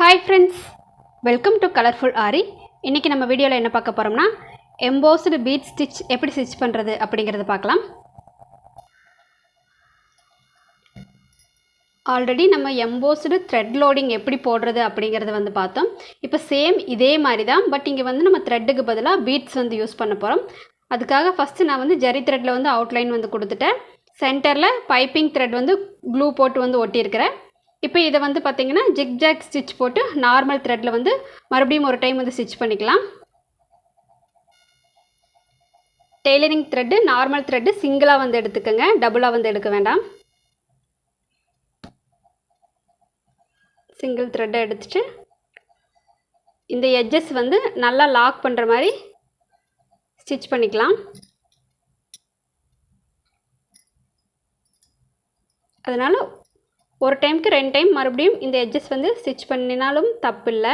Hi friends, welcome to Colorful Aari. இன்னைக்கு நம்ம வீடியோல என்ன பார்க்க போறோம்னா embossed bead stitch எப்படி ஸ்டிட்ச் பண்றது அப்படிங்கறத பார்க்கலாம். ஆல்ரெடி நம்ம embossed thread loading எப்படி போடுறது அப்படிங்கறத வந்து பார்த்தோம். இப்போ சேம் இதே மாதிரி தான், பட் இங்க வந்து நம்ம threadக்கு பதிலா beads வந்து யூஸ் பண்ண போறோம். அதுக்காக ஃபர்ஸ்ட் நான் வந்து ஜரி threadல வந்து அவுட்லைன் வந்து கொடுத்துட்டேன். சென்டர்ல பைப்பிங் thread வந்து க்ளூ போட்டு வந்து ஒட்டி இருக்கறேன். இப்போ இத வந்து பாத்தீங்கன்னா ஜிக்ஜாக் ஸ்டிட்ச் போட்டு நார்மல் threadல வந்து மறுபடியும் ஒரு டைம் வந்து ஸ்டிட்ச் பண்ணிக்கலாம். டெய்லரிங் thread நார்மல் thread சிங்கிளா வந்து எடுத்துக்கங்க, டபுளா வந்து எடுக்க வேண்டாம். சிங்கிள் thread எடுத்துட்டு இந்த எட்ஜஸ் வந்து நல்லா லாக் பண்ற மாதிரி ஸ்டிட்ச் பண்ணிக்கலாம். அதனால ஒரு டைம்க்கு ரெண்டு டைம் மறுபடியும் இந்த எட்ஜஸ் வந்து ஸ்டிட்ச் பண்ணினாலும் தப்பில்ல.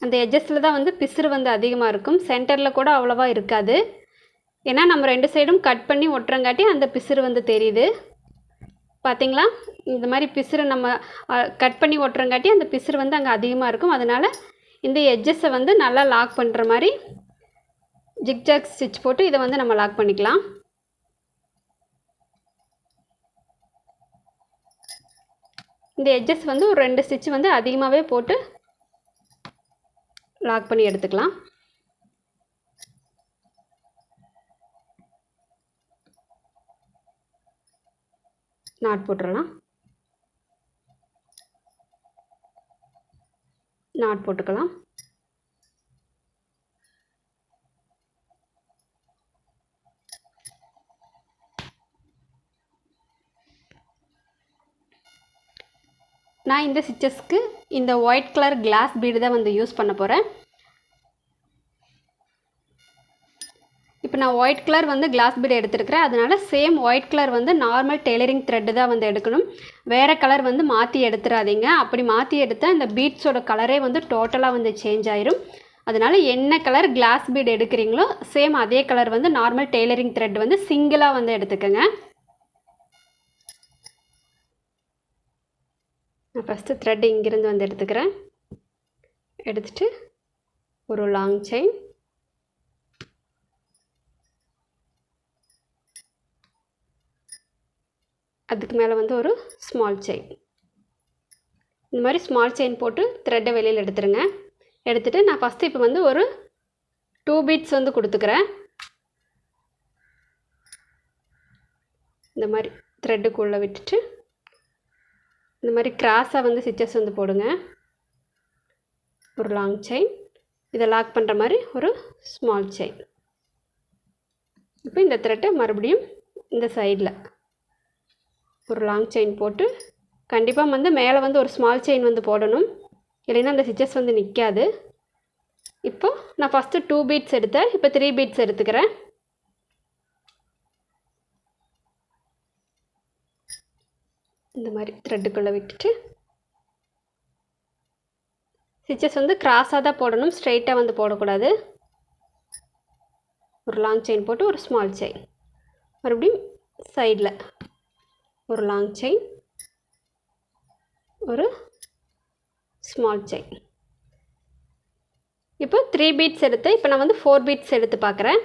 அந்த எட்ஜஸ்ல தான் வந்து பிசுறு வந்து அதிகமாக இருக்கும், சென்டர்ல கூட அவ்வளவா இருக்காது. ஏன்னா நம்ம ரெண்டு சைடும் கட் பண்ணி ஒட்டுறங்காட்டி அந்த பிசுறு வந்து தெரியுது. பாத்தீங்களா, இந்த மாதிரி பிசுறு நம்ம கட் பண்ணி ஒட்டுறங்காட்டி அந்த பிசுறு வந்து அங்கே அதிகமாக இருக்கும். அதனால இந்த எட்ஜஸை வந்து நல்லா லாக் பண்ணுற மாதிரி ஜிக்ஜாக் ஸ்டிட்ச் போட்டு இதை வந்து நம்ம லாக் பண்ணிக்கலாம். இந்த எட்ஜஸ் வந்து ஒரு ரெண்டு ஸ்டிட்ச் வந்து அதிகமாகவே போட்டு லாக் பண்ணி எடுத்துக்கலாம். நாட் போட்டுறலாம். நாட் போட்டுக்கலாம். நான் இந்த ஸ்டிச்சஸ்க்கு இந்த ஒயிட் கலர் கிளாஸ் பீடு தான் வந்து யூஸ் பண்ண போகிறேன். இப்போ நான் ஒயிட் கலர் வந்து கிளாஸ் பீடு எடுத்துருக்கிறேன். அதனால சேம் ஒயிட் கலர் வந்து நார்மல் டெய்லரிங் த்ரெட் தான் வந்து எடுக்கணும். வேறு கலர் வந்து மாற்றி எடுத்துடாதீங்க. அப்படி மாற்றி எடுத்தால் இந்த பீட்ஸோட கலரே வந்து டோட்டலாக வந்து சேஞ்ச் ஆயிரும். அதனால என்ன கலர் கிளாஸ் பீடு எடுக்கிறீங்களோ சேம் அதே கலர் வந்து நார்மல் டெய்லரிங் த்ரெட் வந்து சிங்கிளாக வந்து எடுத்துக்கோங்க. நான் ஃபஸ்ட்டு த்ரெட் இங்கிருந்து வந்து எடுத்துக்கிறேன். எடுத்துட்டு ஒரு லாங் செயின், அதுக்கு மேலே வந்து ஒரு ஸ்மால் செயின். இந்த மாதிரி ஸ்மால் செயின் போட்டு த்ரெட்டை வெளியில் எடுத்துருங்க. எடுத்துகிட்டு நான் ஃபஸ்ட்டு இப்போ வந்து ஒரு 2 பீட்ஸ் வந்து கொடுத்துக்கிறேன். இந்த மாதிரி த்ரெட்டுக்குள்ளே விட்டுட்டு இந்த மாதிரி கிராஸாக வந்து ஸ்டிச்சஸ் வந்து போடுங்க. ஒரு லாங் செயின், இதை லாக் பண்ணுற மாதிரி ஒரு ஸ்மால் செயின். இப்போ இந்த த்ரெட்டை மறுபடியும் இந்த சைடில் ஒரு லாங் செயின் போட்டு கண்டிப்பாக வந்து மேலே வந்து ஒரு ஸ்மால் செயின் வந்து போடணும், இல்லைன்னா அந்த ஸ்டிச்சஸ் வந்து நிற்காது. இப்போ நான் ஃபஸ்ட்டு 2 பீட்ஸ் எடுத்தேன், இப்போ 3 பீட்ஸ் எடுத்துக்கிறேன். இந்த மாதிரி த்ரெட்டுக்குள்ளே விட்டுட்டு ஸ்டிச்சஸ் வந்து கிராஸாக தான் போடணும், ஸ்ட்ரைட்டாக வந்து போடக்கூடாது. ஒரு லாங் செயின் போட்டு ஒரு ஸ்மால் செயின், மறுபடியும் சைடில் ஒரு லாங் செயின், ஒரு ஸ்மால் செயின். இப்போ 3 பீட்ஸ் எடுத்து இப்போ நான் வந்து 4 பீட்ஸ் எடுத்து பார்க்குறேன்.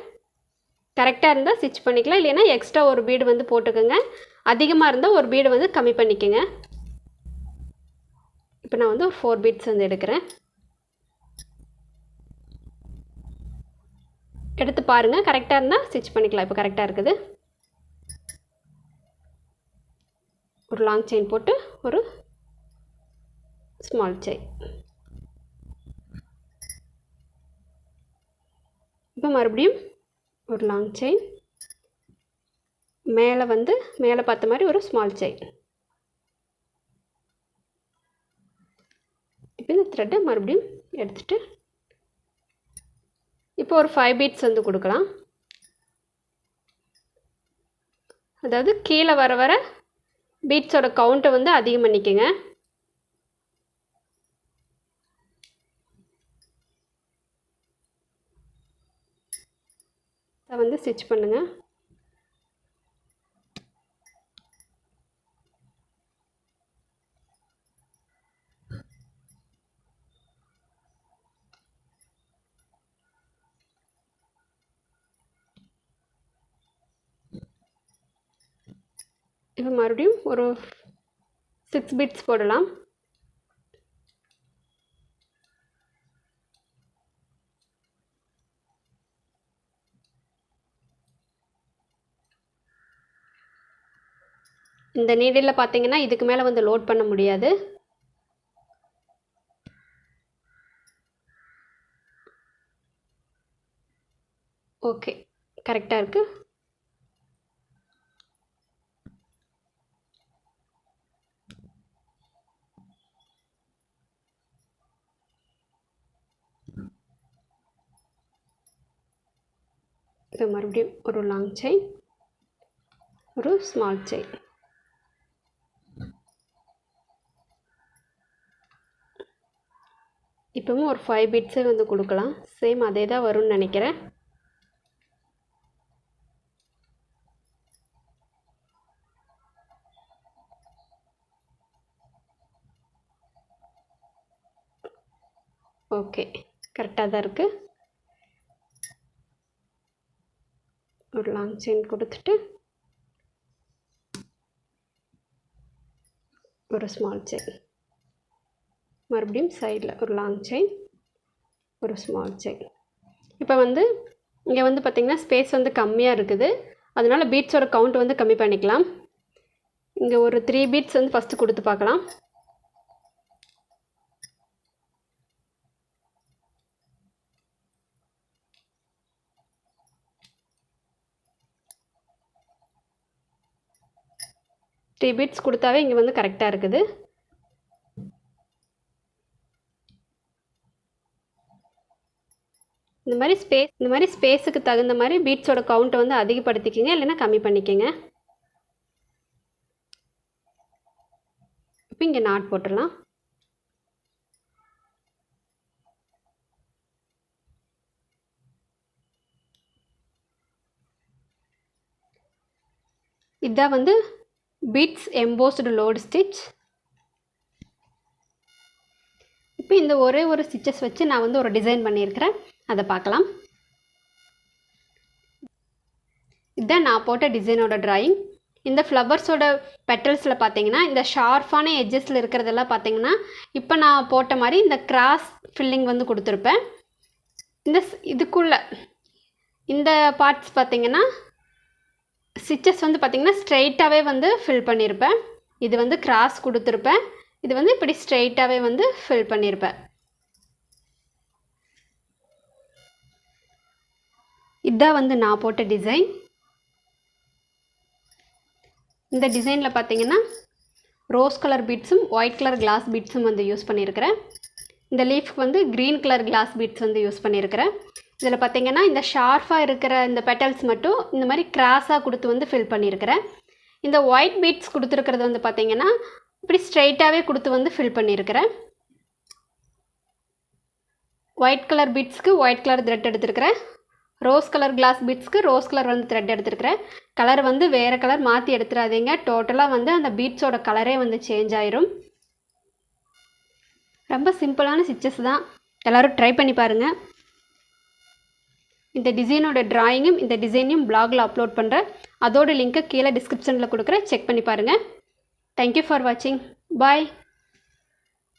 கரெக்டாக இருந்தால் ஸ்டிச் பண்ணிக்கலாம், இல்லைன்னா எக்ஸ்ட்ரா ஒரு பீடு வந்து போட்டுக்கோங்க. அதிகமாக இருந்தால் ஒரு பீடு வந்து கம்மி பண்ணிக்கோங்க. இப்போ நான் வந்து ஒரு 4 பீட்ஸ் வந்து எடுக்கிறேன். எடுத்து பாருங்கள், கரெக்டாக இருந்தால் ஸ்டிச் பண்ணிக்கலாம். இப்போ கரெக்டாக இருக்குது. ஒரு லாங் செயின் போட்டு ஒரு ஸ்மால் செயின். இப்போ மறுபடியும் ஒரு லாங் செயின், மேலே வந்து மேலே பார்த்த மாதிரி ஒரு ஸ்மால் செயின். இப்போ இந்த த்ரெட்டை மறுபடியும் எடுத்துகிட்டு இப்போ ஒரு 5 பீட்ஸ் வந்து கொடுக்கலாம். அதாவது கீழே வர வர பீட்ஸோட கவுண்ட்டை வந்து அதிகம் பண்ணிக்கோங்க. அதை வந்து ஸ்டிச் பண்ணுங்கள். இப்போ மறுபடியும் ஒரு 6 பீட்ஸ் போடலாம். இந்த நீடில் பார்த்தீங்கன்னா இதுக்கு மேலே வந்து லோட் பண்ண முடியாது. ஓகே, கரெக்டாக இருக்குது. இப்போ மறுபடியும் ஒரு லாங் செயின், ஒரு ஸ்மால் செயின். இப்போவும் ஒரு 5 பீட்ஸே வந்து கொடுக்கலாம். சேம் அதே தான் வரும்னு நினைக்கிறேன். ஓகே, கரெக்டாக தான் இருக்குது. ஒரு லாங் செயின் கொடுத்துட்டு ஒரு ஸ்மால் செயின், மறுபடியும் சைடில் ஒரு லாங் செயின், ஒரு ஸ்மால் செயின். இப்போ வந்து இங்கே வந்து பார்த்திங்கன்னா ஸ்பேஸ் வந்து கம்மியாக இருக்குது, அதனால் பீட்ஸோட கவுண்ட் வந்து கம்மி பண்ணிக்கலாம். இங்கே ஒரு 3 பீட்ஸ் வந்து ஃபஸ்ட்டு கொடுத்து பார்க்கலாம். த்ரீ பீட்ஸ் கொடுத்தாவே இங்கே வந்து கரெக்டாக இருக்குது. இந்த மாதிரி ஸ்பேஸுக்கு தகுந்த மாதிரி பீட்ஸோட கவுண்ட்டை வந்து அதிகப்படுத்திக்கிங்க, இல்லைன்னா கம்மி பண்ணிக்கங்க. இப்போ இங்கே நாட் போட்டுடலாம். இதுதான் வந்து beads embossed load stitch. இப்போ இந்த ஒரே ஒரு ஸ்டிச்சஸ் வச்சு நான் வந்து ஒரு டிசைன் பண்ணியிருக்கிறேன், அதை பார்க்கலாம். இதுதான் நான் போட்ட டிசைனோட டிராயிங். இந்த ஃப்ளவர்ஸோட பெட்டல்ஸில் பார்த்தீங்கன்னா இந்த ஷார்ப்பான எட்ஜஸில் இருக்கிறதெல்லாம் பார்த்தீங்கன்னா இப்போ நான் போட்ட மாதிரி இந்த கிராஸ் ஃபில்லிங் வந்து கொடுத்துருப்பேன். இதுக்குள்ளே இந்த பார்ட்ஸ் பார்த்தீங்கன்னா ஸ்டிச்சஸ் வந்து பார்த்திங்கன்னா ஸ்ட்ரெயிட்டாகவே வந்து ஃபில் பண்ணியிருப்பேன். இது வந்து கிராஸ் கொடுத்துருப்பேன், இது வந்து இப்படி ஸ்ட்ரெயிட்டாகவே வந்து ஃபில் பண்ணியிருப்பேன். இதுதான் வந்து நான் போட்ட டிசைன். இந்த டிசைனில் பார்த்தீங்கன்னா ரோஸ் கலர் பீட்ஸும் ஒயிட் கலர் கிளாஸ் பீட்ஸும் வந்து யூஸ் பண்ணியிருக்கிறேன். இந்த லீஃப்க்கு வந்து க்ரீன் கலர் கிளாஸ் பீட்ஸ் வந்து யூஸ் பண்ணியிருக்கிறேன். இதில் பார்த்தீங்கன்னா இந்த ஷார்ப்பாக இருக்கிற இந்த பெட்டல்ஸ் மட்டும் இந்த மாதிரி கிராஸாக கொடுத்து வந்து ஃபில் பண்ணியிருக்கிறேன். இந்த ஒயிட் பீட்ஸ் கொடுத்துருக்கிறது வந்து பார்த்தீங்கன்னா இப்படி ஸ்ட்ரெயிட்டாகவே கொடுத்து வந்து ஃபில் பண்ணியிருக்கிறேன். ஒயிட் கலர் பீட்ஸ்க்கு ஒயிட் கலர் த்ரெட் எடுத்துருக்கிறேன். ரோஸ் கலர் கிளாஸ் பீட்ஸ்க்கு ரோஸ் கலர் வந்து த்ரெட் எடுத்துருக்கிறேன். கலர் வந்து வேறு கலர் மாற்றி எடுத்துடாதீங்க, டோட்டலாக வந்து அந்த பீட்ஸோட கலரே வந்து சேஞ்ச் ஆயிரும். ரொம்ப சிம்பிளான ஸ்டிச்சஸ் தான், எல்லோரும் ட்ரை பண்ணி பாருங்கள். இந்த டிசைனோட டிராயிங்கும் இந்த டிசைனையும் பிளாகில் அப்லோட் பண்ணுறேன், அதோட லிங்க்கை கீழே டிஸ்கிரிப்ஷனில் கொடுக்குறேன், செக் பண்ணி பாருங்கள். தேங்க்யூ ஃபார் வாட்சிங். பாய்.